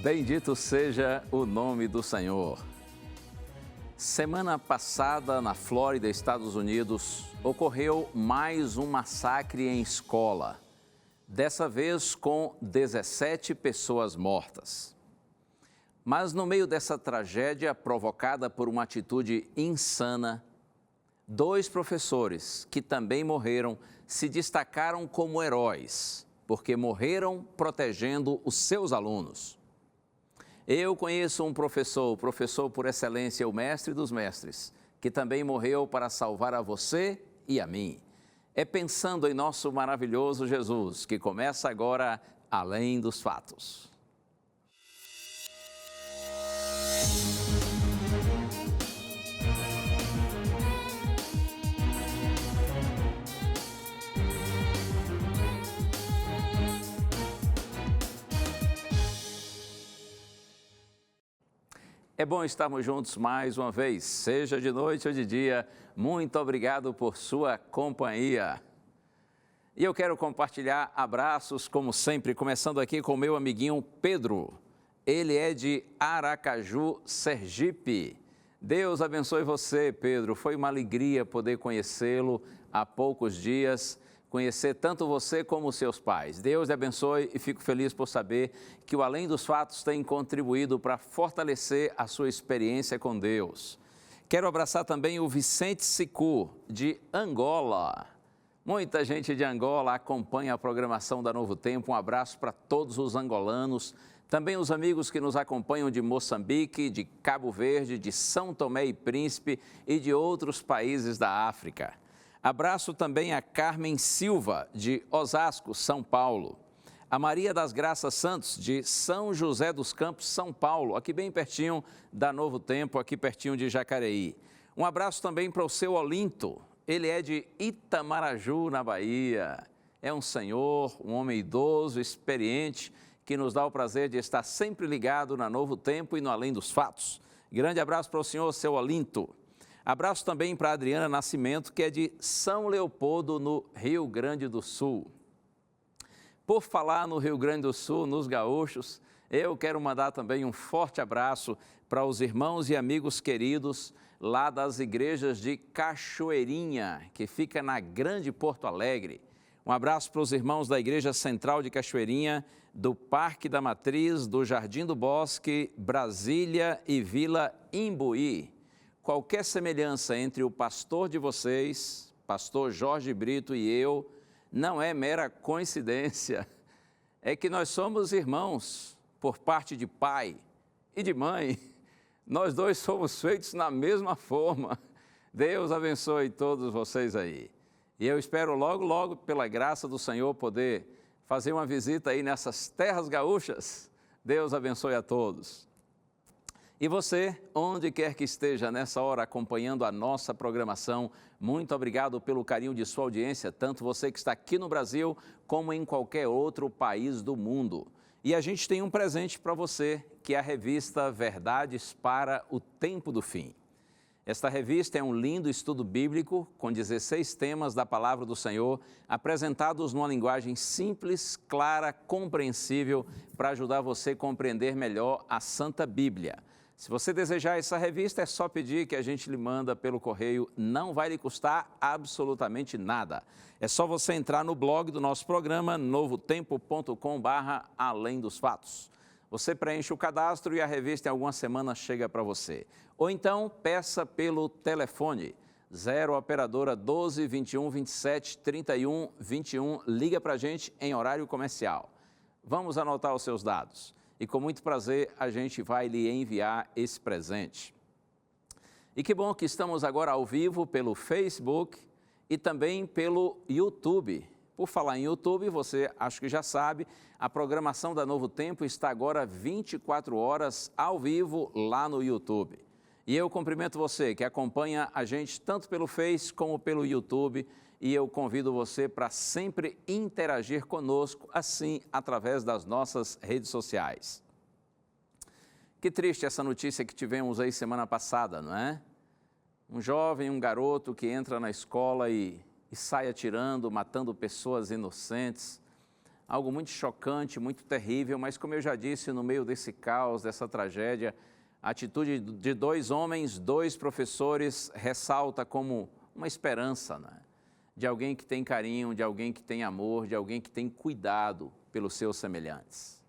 Bendito seja o nome do Senhor. Semana passada, na Flórida, Estados Unidos, ocorreu mais um massacre em escola. Dessa vez com 17 pessoas mortas. Mas no meio dessa tragédia provocada por uma atitude insana, 2 professores, que também morreram, se destacaram como heróis, porque morreram protegendo os seus alunos. Eu conheço um professor, o professor por excelência, o mestre dos mestres, que também morreu para salvar a você e a mim. É pensando em nosso maravilhoso Jesus que começa agora Além dos Fatos. É bom estarmos juntos mais uma vez, seja de noite ou de dia. Muito obrigado por sua companhia. E eu quero compartilhar abraços, como sempre, começando aqui com o meu amiguinho Pedro. Ele é de Aracaju, Sergipe. Deus abençoe você, Pedro. Foi uma alegria poder conhecê-lo há poucos dias, conhecer tanto você como seus pais. Deus te abençoe e fico feliz por saber que o Além dos Fatos tem contribuído para fortalecer a sua experiência com Deus. Quero abraçar também o Vicente Sicu, de Angola. Muita gente de Angola acompanha a programação da Novo Tempo. Um abraço para todos os angolanos. Também os amigos que nos acompanham de Moçambique, de Cabo Verde, de São Tomé e Príncipe e de outros países da África. Abraço também a Carmen Silva, de Osasco, São Paulo. A Maria das Graças Santos, de São José dos Campos, São Paulo, aqui bem pertinho da Novo Tempo, aqui pertinho de Jacareí. Um abraço também para o seu Olinto, ele é de Itamaraju, na Bahia. É um senhor, um homem idoso, experiente, que nos dá o prazer de estar sempre ligado na Novo Tempo e no Além dos Fatos. Grande abraço para o senhor, seu Olinto. Abraço também para a Adriana Nascimento, que é de São Leopoldo, no Rio Grande do Sul. Por falar no Rio Grande do Sul, nos gaúchos, eu quero mandar também um forte abraço para os irmãos e amigos queridos lá das igrejas de Cachoeirinha, que fica na Grande Porto Alegre. Um abraço para os irmãos da Igreja Central de Cachoeirinha, do Parque da Matriz, do Jardim do Bosque, Brasília e Vila Imbuí. Qualquer semelhança entre o pastor de vocês, pastor Jorge Brito, e eu, não é mera coincidência. É que nós somos irmãos por parte de pai e de mãe. Nós dois somos feitos na mesma forma. Deus abençoe todos vocês aí. E eu espero logo, logo, pela graça do Senhor, poder fazer uma visita aí nessas terras gaúchas. Deus abençoe a todos. E você, onde quer que esteja nessa hora acompanhando a nossa programação, muito obrigado pelo carinho de sua audiência, tanto você que está aqui no Brasil, como em qualquer outro país do mundo. E a gente tem um presente para você, que é a revista Verdades para o Tempo do Fim. Esta revista é um lindo estudo bíblico com 16 temas da Palavra do Senhor, apresentados numa linguagem simples, clara, compreensível, para ajudar você a compreender melhor a Santa Bíblia. Se você desejar essa revista, é só pedir que a gente lhe manda pelo correio, não vai lhe custar absolutamente nada. É só você entrar no blog do nosso programa, novotempo.com/além dos fatos. Você preenche o cadastro e a revista em algumas semanas chega para você. Ou então, peça pelo telefone 0 operadora 12 21 27 31 21, liga para a gente em horário comercial. Vamos anotar os seus dados. E com muito prazer a gente vai lhe enviar esse presente. E que bom que estamos agora ao vivo pelo Facebook e também pelo YouTube. Por falar em YouTube, você acho que já sabe, a programação da Novo Tempo está agora 24 horas ao vivo lá no YouTube. E eu cumprimento você que acompanha a gente tanto pelo Face como pelo YouTube. E eu convido você para sempre interagir conosco, assim, através das nossas redes sociais. Que triste essa notícia que tivemos aí semana passada, não é? Um jovem, um garoto que entra na escola e sai atirando, matando pessoas inocentes. algo muito chocante, muito terrível, mas como eu já disse, no meio desse caos, dessa tragédia, a atitude de dois homens, dois professores, ressalta como uma esperança, né? De alguém que tem carinho, de alguém que tem amor, de alguém que tem cuidado pelos seus semelhantes.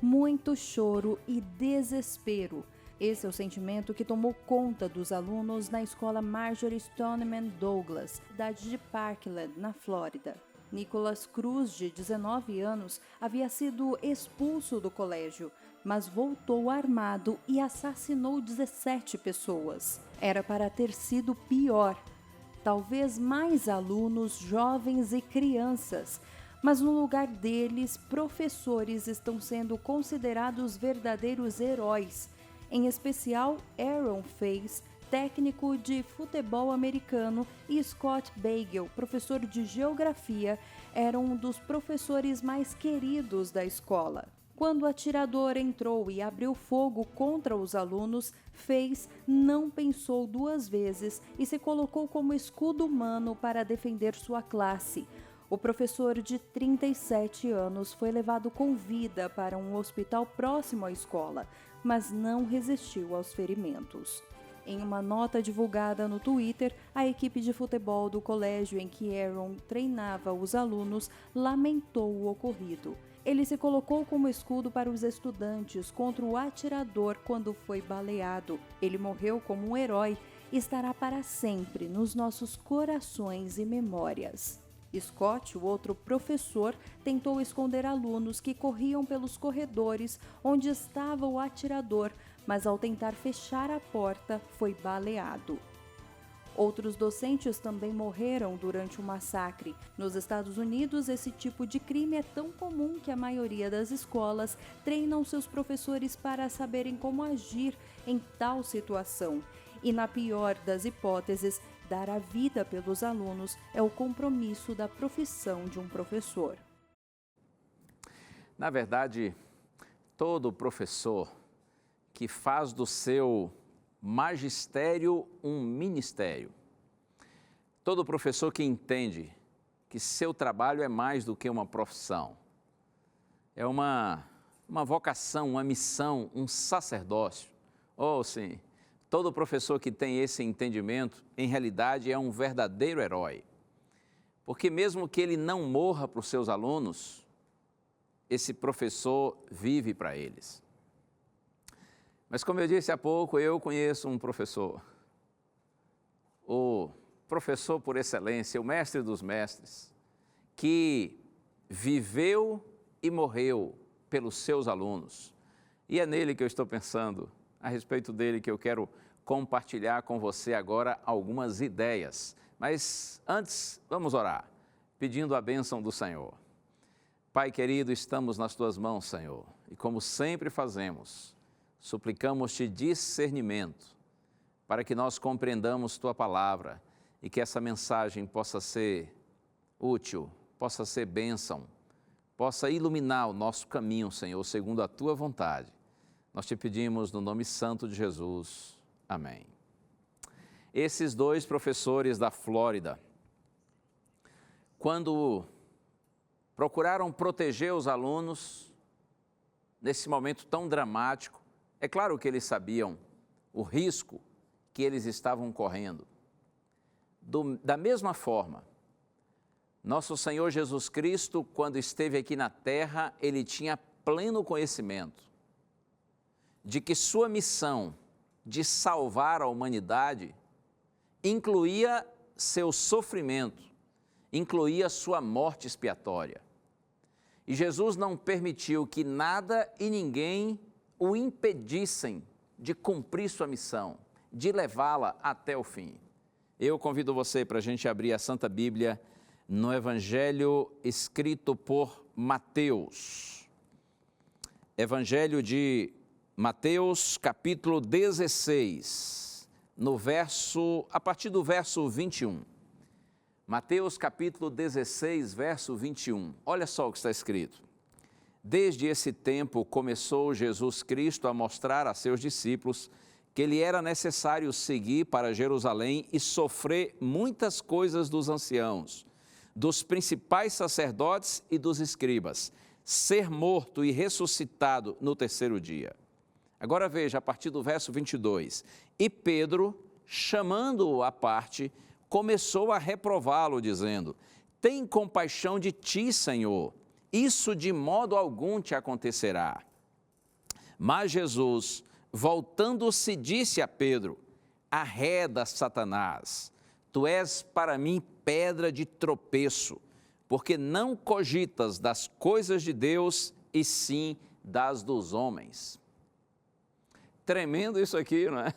Muito choro e desespero. Esse é o sentimento que tomou conta dos alunos na escola Marjory Stoneman Douglas, cidade de Parkland, na Flórida. Nicholas Cruz, de 19 anos, havia sido expulso do colégio, mas voltou armado e assassinou 17 pessoas. Era para ter sido pior. Talvez mais alunos, jovens e crianças, mas no lugar deles, professores estão sendo considerados verdadeiros heróis. Em especial, Aaron Faze, técnico de futebol americano, e Scott Bagel, professor de geografia, eram um dos professores mais queridos da escola. Quando o atirador entrou e abriu fogo contra os alunos, Faze não pensou duas vezes e se colocou como escudo humano para defender sua classe. O professor de 37 anos foi levado com vida para um hospital próximo à escola, mas não resistiu aos ferimentos. Em uma nota divulgada no Twitter, a equipe de futebol do colégio em que Aaron treinava os alunos lamentou o ocorrido. Ele se colocou como escudo para os estudantes contra o atirador quando foi baleado. Ele morreu como um herói e estará para sempre nos nossos corações e memórias. Scott, o outro professor, tentou esconder alunos que corriam pelos corredores onde estava o atirador, mas ao tentar fechar a porta, foi baleado. Outros docentes também morreram durante o massacre. Nos Estados Unidos, esse tipo de crime é tão comum que a maioria das escolas treinam seus professores para saberem como agir em tal situação. E na pior das hipóteses, dar a vida pelos alunos é o compromisso da profissão de um professor. Na verdade, todo professor que faz do seu magistério um ministério, todo professor que entende que seu trabalho é mais do que uma profissão, é uma vocação, uma missão, um sacerdócio, ou sim, todo professor que tem esse entendimento, em realidade, é um verdadeiro herói. Porque mesmo que ele não morra para os seus alunos, esse professor vive para eles. Mas como eu disse há pouco, eu conheço um professor, o professor por excelência, o mestre dos mestres, que viveu e morreu pelos seus alunos. E é nele que eu estou pensando, a respeito dele, que eu quero compartilhar com você agora algumas ideias. Mas antes, vamos orar, pedindo a bênção do Senhor. Pai querido, estamos nas tuas mãos, Senhor, e como sempre fazemos, suplicamos-te discernimento para que nós compreendamos tua palavra e que essa mensagem possa ser útil, possa ser bênção, possa iluminar o nosso caminho, Senhor, segundo a tua vontade. Nós te pedimos no nome santo de Jesus. Amém. Esses dois professores da Flórida, quando procuraram proteger os alunos nesse momento tão dramático, é claro que eles sabiam o risco que eles estavam correndo. Da mesma forma, nosso Senhor Jesus Cristo, quando esteve aqui na terra, ele tinha pleno conhecimento de que sua missão de salvar a humanidade incluía seu sofrimento, incluía sua morte expiatória. E Jesus não permitiu que nada e ninguém o impedissem de cumprir sua missão, de levá-la até o fim. Eu convido você para a gente abrir a Santa Bíblia no Evangelho escrito por Mateus. Evangelho de Mateus, capítulo 16, a partir do verso 21. Mateus, capítulo 16, verso 21. Olha só o que está escrito. Desde esse tempo começou Jesus Cristo a mostrar a seus discípulos que lhe era necessário seguir para Jerusalém e sofrer muitas coisas dos anciãos, dos principais sacerdotes e dos escribas, ser morto e ressuscitado no terceiro dia. Agora veja, a partir do verso 22. E Pedro, chamando-o à parte, começou a reprová-lo, dizendo: tem compaixão de ti, Senhor, isso de modo algum te acontecerá. Mas Jesus, voltando-se, disse a Pedro: arreda, Satanás, tu és para mim pedra de tropeço, porque não cogitas das coisas de Deus, e sim das dos homens. Tremendo isso aqui, não é?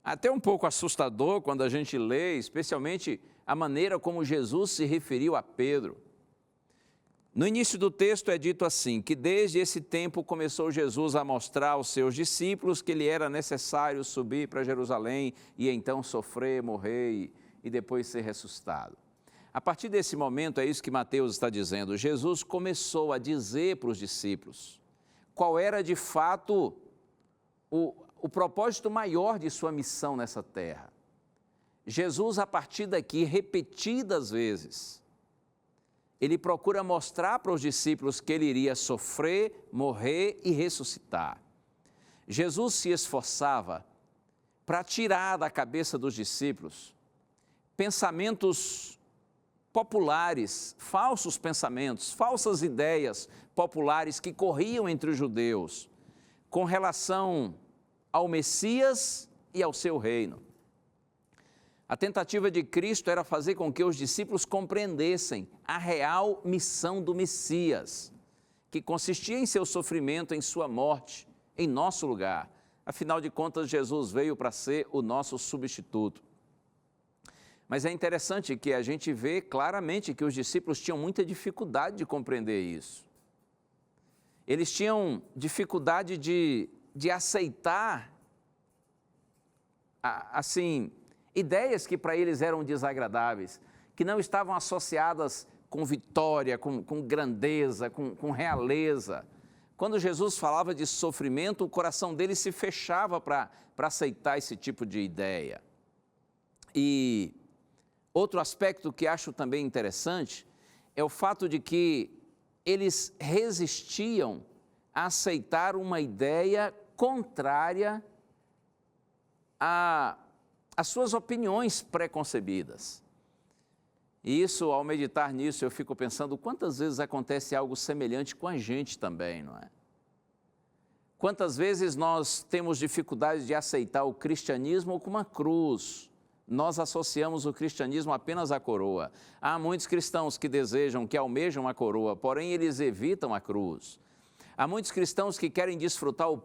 Até um pouco assustador quando a gente lê, especialmente a maneira como Jesus se referiu a Pedro. No início do texto é dito assim, que desde esse tempo começou Jesus a mostrar aos seus discípulos que lhe era necessário subir para Jerusalém e então sofrer, morrer e depois ser ressuscitado. A partir desse momento, é isso que Mateus está dizendo, Jesus começou a dizer para os discípulos qual era de fato o propósito maior de sua missão nessa terra. Jesus, a partir daqui, repetidas vezes, ele procura mostrar para os discípulos que ele iria sofrer, morrer e ressuscitar. Jesus se esforçava para tirar da cabeça dos discípulos pensamentos populares, falsos pensamentos, falsas ideias populares que corriam entre os judeus com relação ao Messias e ao seu reino. A tentativa de Cristo era fazer com que os discípulos compreendessem a real missão do Messias, que consistia em seu sofrimento, em sua morte, em nosso lugar. Afinal de contas, Jesus veio para ser o nosso substituto. Mas é interessante que a gente vê claramente que os discípulos tinham muita dificuldade de compreender isso. Eles tinham dificuldade de aceitar, assim, ideias que para eles eram desagradáveis, que não estavam associadas com vitória, com grandeza, com realeza. Quando Jesus falava de sofrimento, o coração deles se fechava para aceitar esse tipo de ideia. E outro aspecto que acho também interessante é o fato de que eles resistiam a aceitar uma ideia contrária às suas opiniões preconcebidas. E isso, ao meditar nisso, eu fico pensando quantas vezes acontece algo semelhante com a gente também, não é? Quantas vezes nós temos dificuldade de aceitar o cristianismo como uma cruz. Nós associamos o cristianismo apenas à coroa. Há muitos cristãos que desejam, que almejam a coroa, porém eles evitam a cruz. Há muitos cristãos que querem desfrutar os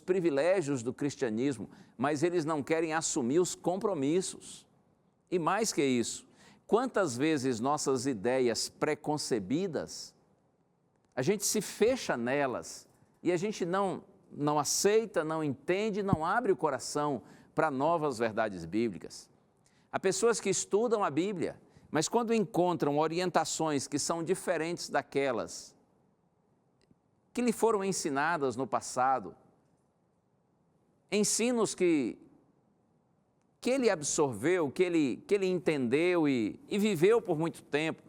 privilégios do cristianismo, mas eles não querem assumir os compromissos. E mais que isso, quantas vezes nossas ideias preconcebidas, a gente se fecha nelas e a gente não aceita, não entende, não abre o coração para novas verdades bíblicas. Há pessoas que estudam a Bíblia, mas quando encontram orientações que são diferentes daquelas que lhe foram ensinadas no passado, ensinos que ele absorveu, que ele entendeu e viveu por muito tempo,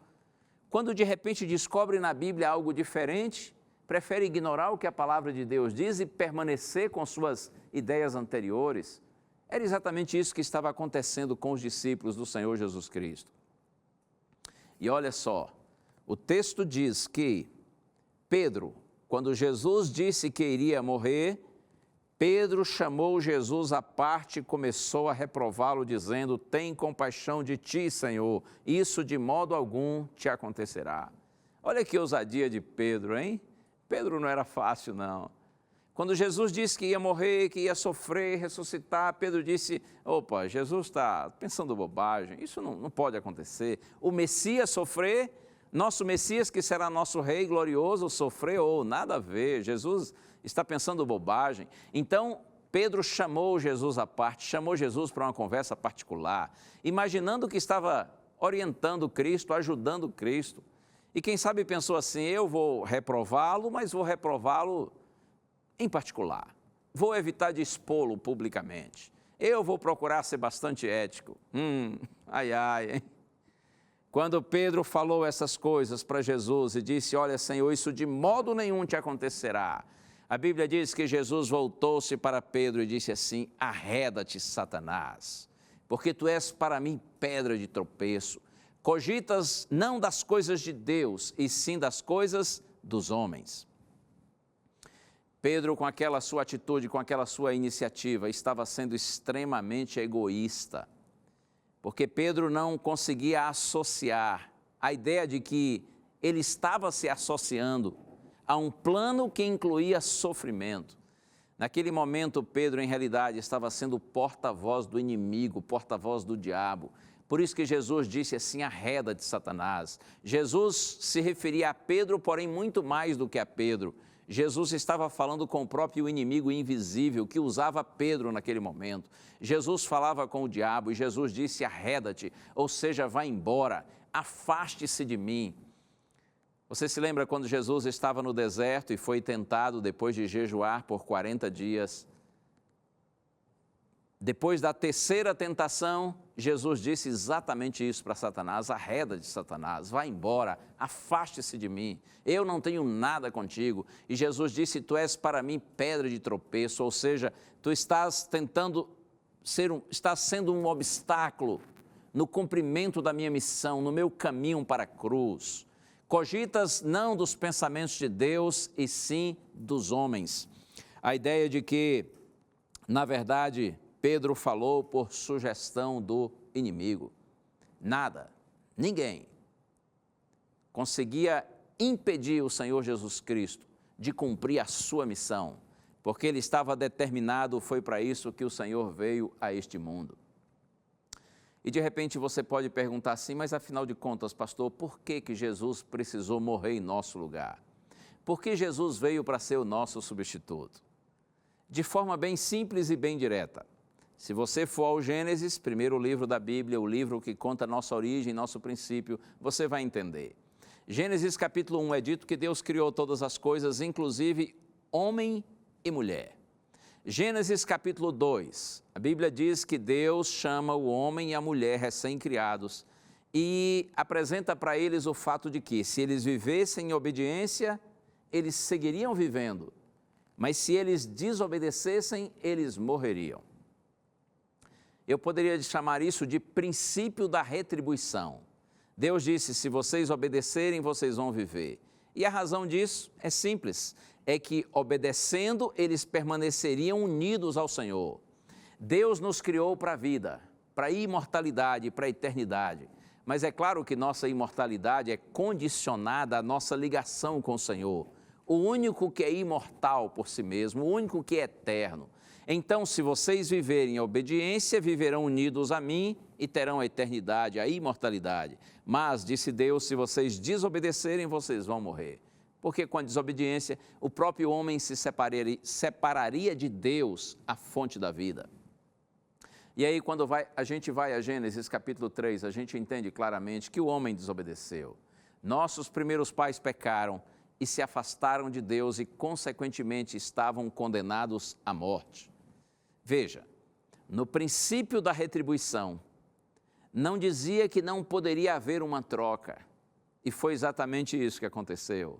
quando de repente descobre na Bíblia algo diferente, prefere ignorar o que a palavra de Deus diz e permanecer com suas ideias anteriores. Era exatamente isso que estava acontecendo com os discípulos do Senhor Jesus Cristo. E olha só, o texto diz que Pedro, quando Jesus disse que iria morrer, Pedro chamou Jesus à parte e começou a reprová-lo, dizendo: tem compaixão de ti, Senhor, isso de modo algum te acontecerá. Olha que ousadia de Pedro, hein? Pedro não era fácil, não. Quando Jesus disse que ia morrer, que ia sofrer, ressuscitar, Pedro disse: opa, Jesus está pensando bobagem, isso não pode acontecer. O Messias sofrer, nosso Messias, que será nosso Rei glorioso, sofreu, nada a ver, Jesus está pensando bobagem. Então, Pedro chamou Jesus à parte, chamou Jesus para uma conversa particular, imaginando que estava orientando Cristo, ajudando Cristo. E quem sabe pensou assim: eu vou reprová-lo, mas vou reprová-lo em particular. Vou evitar de expô-lo publicamente. Eu vou procurar ser bastante ético. Ai, ai, hein? Quando Pedro falou essas coisas para Jesus e disse: olha, Senhor, isso de modo nenhum te acontecerá. A Bíblia diz que Jesus voltou-se para Pedro e disse assim: arreda-te, Satanás, porque tu és para mim pedra de tropeço. Cogitas não das coisas de Deus, e sim das coisas dos homens. Pedro, com aquela sua atitude, com aquela sua iniciativa, estava sendo extremamente egoísta, porque Pedro não conseguia associar a ideia de que ele estava se associando a um plano que incluía sofrimento. Naquele momento, Pedro, em realidade, estava sendo o porta-voz do inimigo, porta-voz do diabo. Por isso que Jesus disse assim: arreda de Satanás. Jesus se referia a Pedro, porém muito mais do que a Pedro. Jesus estava falando com o próprio inimigo invisível que usava Pedro naquele momento. Jesus falava com o diabo e Jesus disse: arreda-te, ou seja, vá embora, afaste-se de mim. Você se lembra quando Jesus estava no deserto e foi tentado depois de jejuar por 40 dias? Depois da terceira tentação, Jesus disse exatamente isso para Satanás: arreda de Satanás, vá embora, afaste-se de mim, eu não tenho nada contigo. E Jesus disse: tu és para mim pedra de tropeço, ou seja, tu estás estás sendo um obstáculo no cumprimento da minha missão, no meu caminho para a cruz. Cogitas não dos pensamentos de Deus, e sim dos homens. A ideia de que, na verdade, Pedro falou por sugestão do inimigo. Nada, ninguém conseguia impedir o Senhor Jesus Cristo de cumprir a sua missão, porque ele estava determinado, foi para isso que o Senhor veio a este mundo. E de repente você pode perguntar assim: mas afinal de contas, pastor, por que Jesus precisou morrer em nosso lugar? Por que Jesus veio para ser o nosso substituto? De forma bem simples e bem direta. Se você for ao Gênesis, primeiro livro da Bíblia, o livro que conta nossa origem, nosso princípio, você vai entender. Gênesis capítulo 1 é dito que Deus criou todas as coisas, inclusive homem e mulher. Gênesis capítulo 2, a Bíblia diz que Deus chama o homem e a mulher recém-criados e apresenta para eles o fato de que, se eles vivessem em obediência, eles seguiriam vivendo, mas se eles desobedecessem, eles morreriam. Eu poderia chamar isso de princípio da retribuição. Deus disse: se vocês obedecerem, vocês vão viver. E a razão disso é simples, é que obedecendo, eles permaneceriam unidos ao Senhor. Deus nos criou para a vida, para a imortalidade, para a eternidade. Mas é claro que nossa imortalidade é condicionada à nossa ligação com o Senhor. O único que é imortal por si mesmo, o único que é eterno. Então, se vocês viverem em obediência, viverão unidos a mim e terão a eternidade, a imortalidade. Mas, disse Deus, se vocês desobedecerem, vocês vão morrer. Porque com a desobediência, o próprio homem se separaria de Deus, a fonte da vida. E aí, quando a gente vai a Gênesis capítulo 3, a gente entende claramente que o homem desobedeceu. Nossos primeiros pais pecaram e se afastaram de Deus e, consequentemente, estavam condenados à morte. Veja, no princípio da retribuição, não dizia que não poderia haver uma troca. E foi exatamente isso que aconteceu.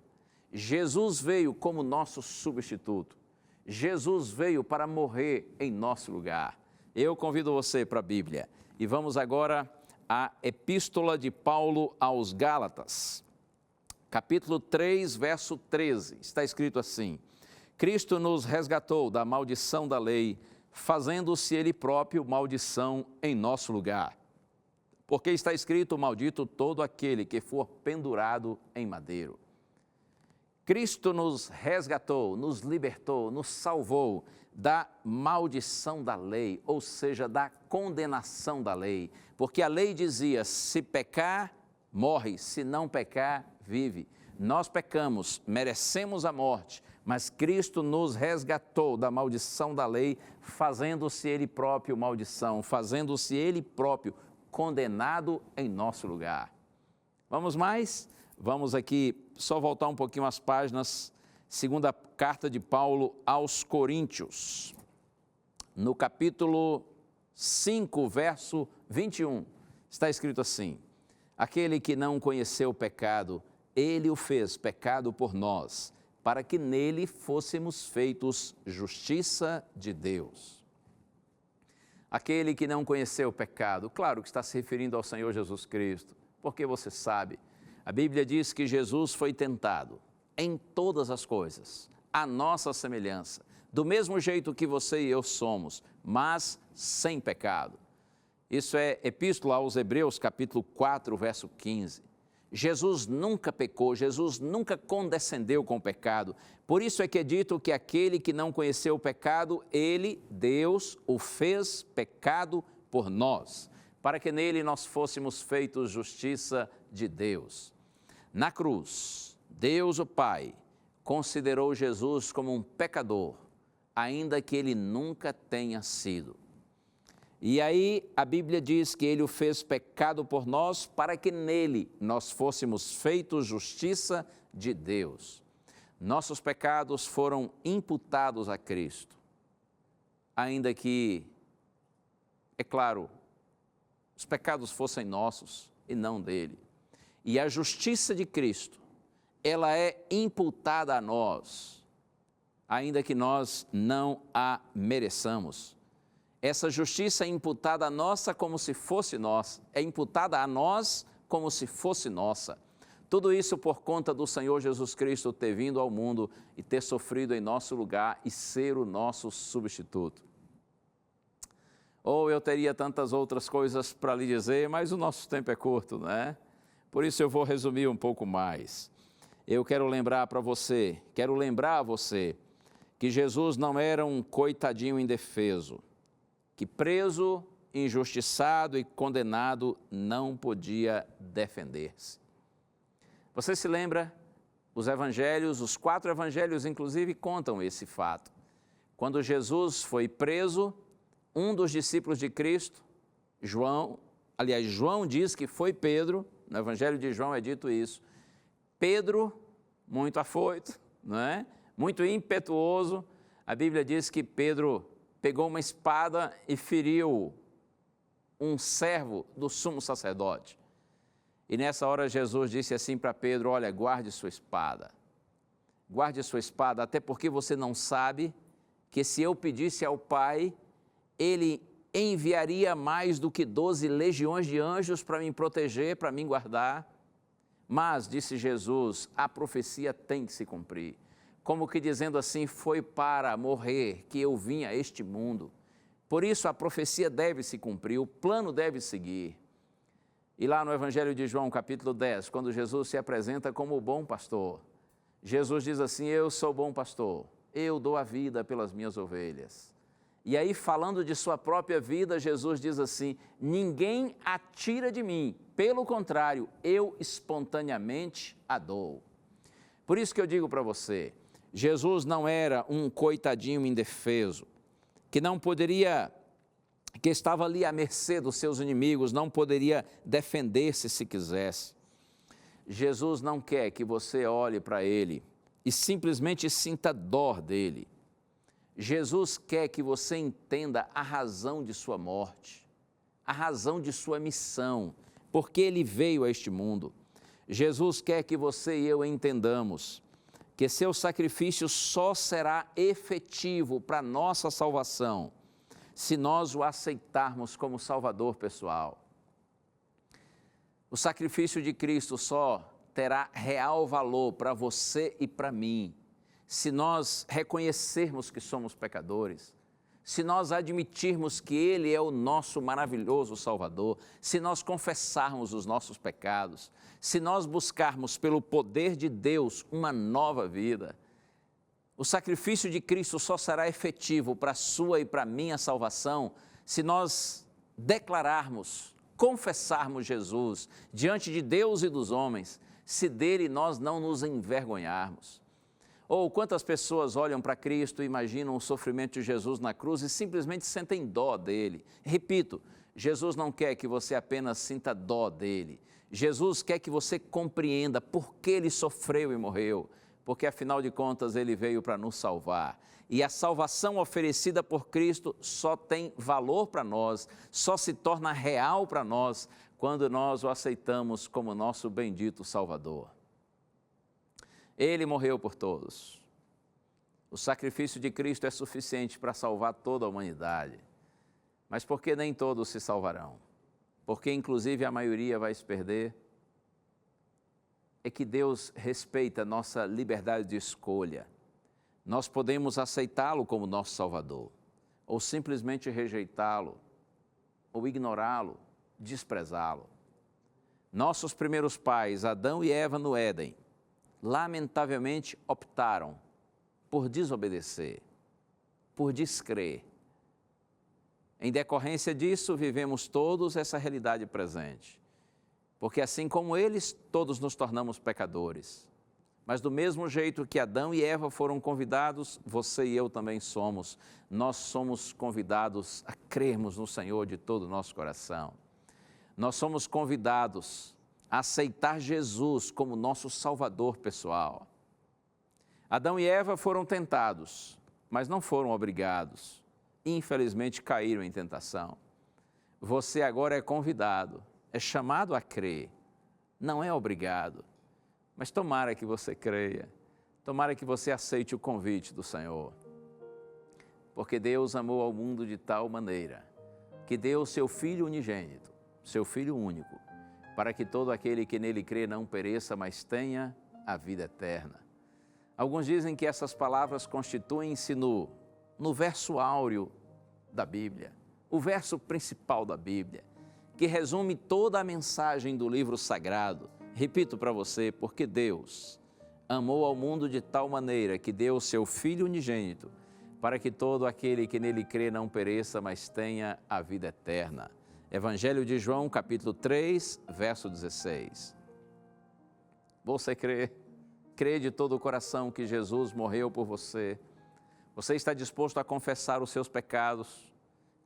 Jesus veio como nosso substituto. Jesus veio para morrer em nosso lugar. Eu convido você para a Bíblia. E vamos agora à Epístola de Paulo aos Gálatas. Capítulo 3, verso 13. Está escrito assim: Cristo nos resgatou da maldição da lei, fazendo-se Ele próprio maldição em nosso lugar. Porque está escrito: maldito todo aquele que for pendurado em madeiro. Cristo nos resgatou, nos libertou, nos salvou da maldição da lei, ou seja, da condenação da lei. Porque a lei dizia: se pecar, morre, se não pecar, vive. Nós pecamos, merecemos a morte, mas Cristo nos resgatou da maldição da lei, fazendo-se Ele próprio maldição, fazendo-se Ele próprio condenado em nosso lugar. Vamos mais? Vamos aqui só voltar um pouquinho as páginas, segunda carta de Paulo aos Coríntios, no capítulo 5, verso 21, está escrito assim: Aquele que não conheceu o pecado, ele o fez pecado por nós, para que nele fôssemos feitos justiça de Deus. Aquele que não conheceu o pecado, claro que está se referindo ao Senhor Jesus Cristo, porque você sabe, a Bíblia diz que Jesus foi tentado em todas as coisas, à nossa semelhança, do mesmo jeito que você e eu somos, mas sem pecado. Isso é Epístola aos Hebreus, capítulo 4, verso 15. Jesus nunca pecou, Jesus nunca condescendeu com o pecado. Por isso é que é dito que aquele que não conheceu o pecado, ele, Deus, o fez pecado por nós, para que nele nós fôssemos feitos justiça de Deus. Na cruz, Deus o Pai considerou Jesus como um pecador, ainda que ele nunca tenha sido. E aí a Bíblia diz que ele o fez pecado por nós, para que nele nós fôssemos feitos justiça de Deus. Nossos pecados foram imputados a Cristo, ainda que, é claro, os pecados fossem nossos e não dele. E a justiça de Cristo, ela é imputada a nós, ainda que nós não a mereçamos. Essa justiça é imputada a nossa como se fosse nossa, é imputada a nós como se fosse nossa. Tudo isso por conta do Senhor Jesus Cristo ter vindo ao mundo e ter sofrido em nosso lugar e ser o nosso substituto. Ou eu teria tantas outras coisas para lhe dizer, mas o nosso tempo é curto, né? Por isso eu vou resumir um pouco mais. Eu quero lembrar a você que Jesus não era um coitadinho indefeso, que preso, injustiçado e condenado não podia defender-se. Você se lembra? Os evangelhos, os 4 evangelhos inclusive contam esse fato. Quando Jesus foi preso, um dos discípulos de Cristo, João diz que foi Pedro, no evangelho de João é dito isso. Pedro, muito afoito, não é? Muito impetuoso, a Bíblia diz que Pedro pegou uma espada e feriu um servo do sumo sacerdote. E nessa hora Jesus disse assim para Pedro: olha, guarde sua espada, até porque você não sabe que se eu pedisse ao Pai, Ele enviaria mais do que 12 legiões de anjos para me proteger, para me guardar. Mas, disse Jesus, a profecia tem que se cumprir. Como que dizendo assim, foi para morrer que eu vim a este mundo. Por isso a profecia deve se cumprir, o plano deve seguir. E lá no Evangelho de João, capítulo 10, quando Jesus se apresenta como o bom pastor, Jesus diz assim: eu sou bom pastor, eu dou a vida pelas minhas ovelhas. E aí, falando de sua própria vida, Jesus diz assim: ninguém a tira de mim, pelo contrário, eu espontaneamente a dou. Por isso que eu digo para você, Jesus não era um coitadinho indefeso, que estava ali à mercê dos seus inimigos, não poderia defender-se se quisesse. Jesus não quer que você olhe para ele e simplesmente sinta dó dele. Jesus quer que você entenda a razão de sua morte, a razão de sua missão, porque ele veio a este mundo. Jesus quer que você e eu entendamos que seu sacrifício só será efetivo para a nossa salvação se nós o aceitarmos como Salvador pessoal. O sacrifício de Cristo só terá real valor para você e para mim se nós reconhecermos que somos pecadores, se nós admitirmos que Ele é o nosso maravilhoso Salvador, se nós confessarmos os nossos pecados, se nós buscarmos pelo poder de Deus uma nova vida. O sacrifício de Cristo só será efetivo para a sua e para a minha salvação se nós declararmos, confessarmos Jesus diante de Deus e dos homens, se dele nós não nos envergonharmos. Ou quantas pessoas olham para Cristo e imaginam o sofrimento de Jesus na cruz e simplesmente sentem dó dele. Repito, Jesus não quer que você apenas sinta dó dele. Jesus quer que você compreenda por que ele sofreu e morreu, porque afinal de contas ele veio para nos salvar. E a salvação oferecida por Cristo só tem valor para nós, só se torna real para nós quando nós o aceitamos como nosso bendito Salvador. Ele morreu por todos. O sacrifício de Cristo é suficiente para salvar toda a humanidade. Mas por que nem todos se salvarão? Porque inclusive a maioria vai se perder? É que Deus respeita a nossa liberdade de escolha. Nós podemos aceitá-lo como nosso Salvador, ou simplesmente rejeitá-lo, ou ignorá-lo, desprezá-lo. Nossos primeiros pais, Adão e Eva no Éden, lamentavelmente optaram por desobedecer, por descrer. Em decorrência disso, vivemos todos essa realidade presente. Porque assim como eles, todos nos tornamos pecadores. Mas do mesmo jeito que Adão e Eva foram convidados, você e eu também somos. Nós somos convidados a crermos no Senhor de todo o nosso coração. Nós somos convidados a aceitar Jesus como nosso Salvador pessoal. Adão e Eva foram tentados, mas não foram obrigados. Infelizmente caíram em tentação. Você agora é convidado, é chamado a crer, não é obrigado. Mas tomara que você creia, tomara que você aceite o convite do Senhor. Porque Deus amou ao mundo de tal maneira que deu o seu Filho unigênito, seu Filho único, para que todo aquele que nele crê não pereça, mas tenha a vida eterna. Alguns dizem que essas palavras constituem-se no verso áureo da Bíblia, o verso principal da Bíblia, que resume toda a mensagem do livro sagrado. Repito para você, porque Deus amou ao mundo de tal maneira que deu o seu Filho unigênito, para que todo aquele que nele crê não pereça, mas tenha a vida eterna. Evangelho de João, capítulo 3, verso 16. Você crê? Crê de todo o coração que Jesus morreu por você? Você está disposto a confessar os seus pecados,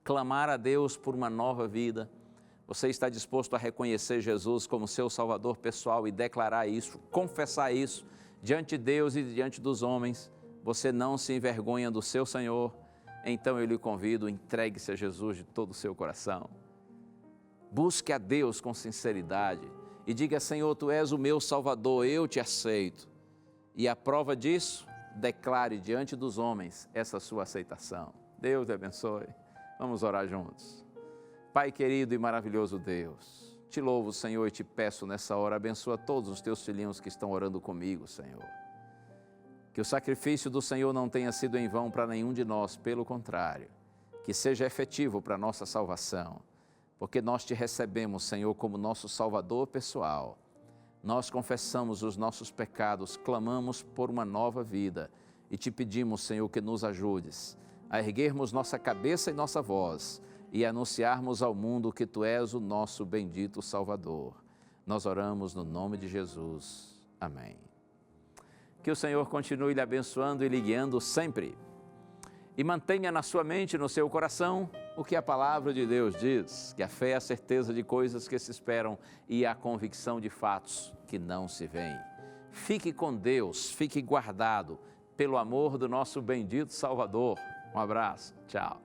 clamar a Deus por uma nova vida? Você está disposto a reconhecer Jesus como seu Salvador pessoal e declarar isso, confessar isso diante de Deus e diante dos homens? Você não se envergonha do seu Senhor? Então eu lhe convido, entregue-se a Jesus de todo o seu coração. Busque a Deus com sinceridade e diga: Senhor, Tu és o meu Salvador, eu te aceito. E a prova disso, declare diante dos homens essa sua aceitação. Deus te abençoe. Vamos orar juntos. Pai querido e maravilhoso Deus, te louvo, Senhor, e te peço nessa hora, abençoa todos os teus filhinhos que estão orando comigo, Senhor. Que o sacrifício do Senhor não tenha sido em vão para nenhum de nós, pelo contrário, que seja efetivo para a nossa salvação, porque nós te recebemos, Senhor, como nosso Salvador pessoal. Nós confessamos os nossos pecados, clamamos por uma nova vida e te pedimos, Senhor, que nos ajudes a erguermos nossa cabeça e nossa voz e anunciarmos ao mundo que Tu és o nosso bendito Salvador. Nós oramos no nome de Jesus. Amém. Que o Senhor continue lhe abençoando e lhe guiando sempre. E mantenha na sua mente e no seu coração o que a palavra de Deus diz, que a fé é a certeza de coisas que se esperam e a convicção de fatos que não se veem. Fique com Deus, fique guardado pelo amor do nosso bendito Salvador. Um abraço, tchau.